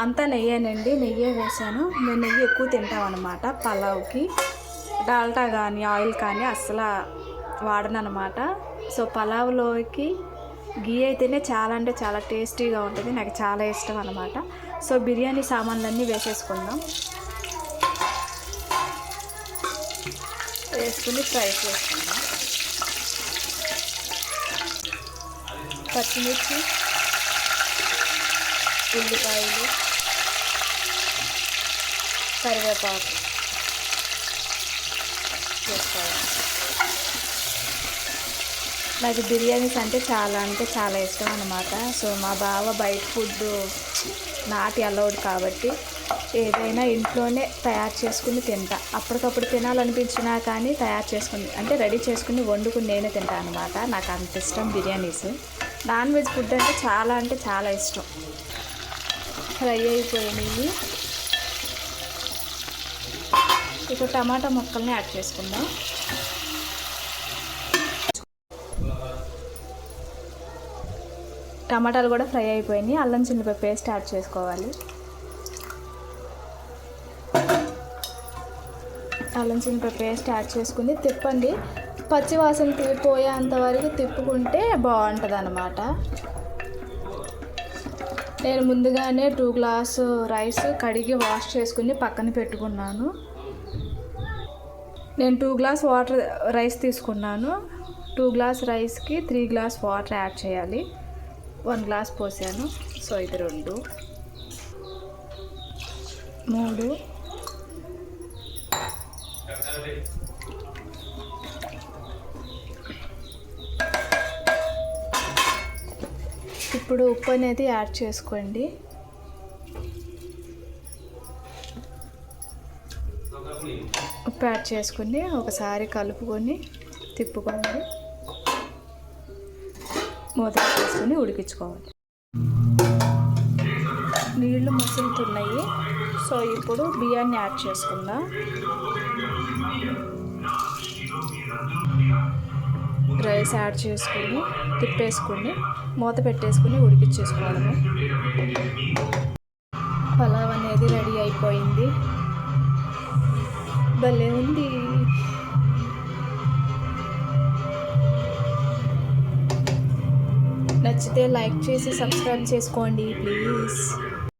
అంతా నెయ్యేనండి, నెయ్యే వేసాను. నేను నెయ్యి ఎక్కువ తింటామన్నమాట పలావ్కి. డాల్టా కానీ ఆయిల్ కానీ అస్సలు వాడనన్నమాట. సో పలావ్లోకి గీ అయితేనే చాలా అంటే చాలా టేస్టీగా ఉంటుంది, నాకు చాలా ఇష్టం అన్నమాట. సో బిర్యానీ సామాన్లన్నీ వేసేసుకుందాం. వేసుకుని ఫ్రై చేసుకుందాం. పచ్చిమిర్చి, ఉల్లిపాయలు, కరివేపాకు వేసుకోవాలి. నాకు బిర్యానీస్ అంటే చాలా ఇష్టం అన్నమాట. సో మా బావ బయట ఫుడ్ నాట్ అలౌడ్ కాబట్టి ఏదైనా ఇంట్లోనే తయారు చేసుకుని తింటా. అప్పటికప్పుడు తినాలనిపించినా కానీ తయారు చేసుకుని అంటే రెడీ చేసుకుని వండుకుని నేనే తింటాను అనమాట. నాకు అంత ఇష్టం బిర్యానీస్. నాన్ వెజ్ ఫుడ్ అంటే చాలా ఇష్టం. ఫ్రై అయిపోయినాయి. ఇప్పుడు టమాటా ముక్కల్ని యాడ్ చేసుకుందాం. టమాటాలు కూడా ఫ్రై అయిపోయినాయి. అల్లం చిల్లిపాయ పేస్ట్ యాడ్ చేసుకోవాలి. అల్లం చిల్లిపాయ పేస్ట్ యాడ్ చేసుకుని తిప్పండి. పచ్చివాసన పోయేంత వరకు తిప్పుకుంటే బాగుంటుంది అన్నమాట. నేను ముందుగానే 2 గ్లాసు రైస్ కడిగి వాష్ చేసుకుని పక్కన పెట్టుకున్నాను. నేను 2 గ్లాస్ రైస్ తీసుకున్నాను. 2 గ్లాస్ రైస్కి 3 గ్లాస్ వాటర్ యాడ్ చేయాలి. 1 గ్లాస్ పోసాను. సో ఇది 2, 3, ఇప్పుడు ఉప్పు అనేది యాడ్ చేసుకోండి. ఉప్పు యాడ్ చేసుకుని ఒకసారి కలుపుకొని తిప్పుకోండి. మూత చేసుకుని ఉడికించుకోవాలి. నీళ్లు మసులుతున్నాయి. సో ఇప్పుడు బియ్యాన్ని యాడ్ చేసుకుందాం. రైస్ యాడ్ చేసుకుని తిప్పేసుకుని మూత పెట్టేసుకుని ఉడికించేసుకోవడమే. పలావ్ అనేది రెడీ అయిపోయింది. భలే ఉంది. నచ్చితే లైక్ చేసి సబ్స్క్రైబ్ చేసుకోండి ప్లీజ్.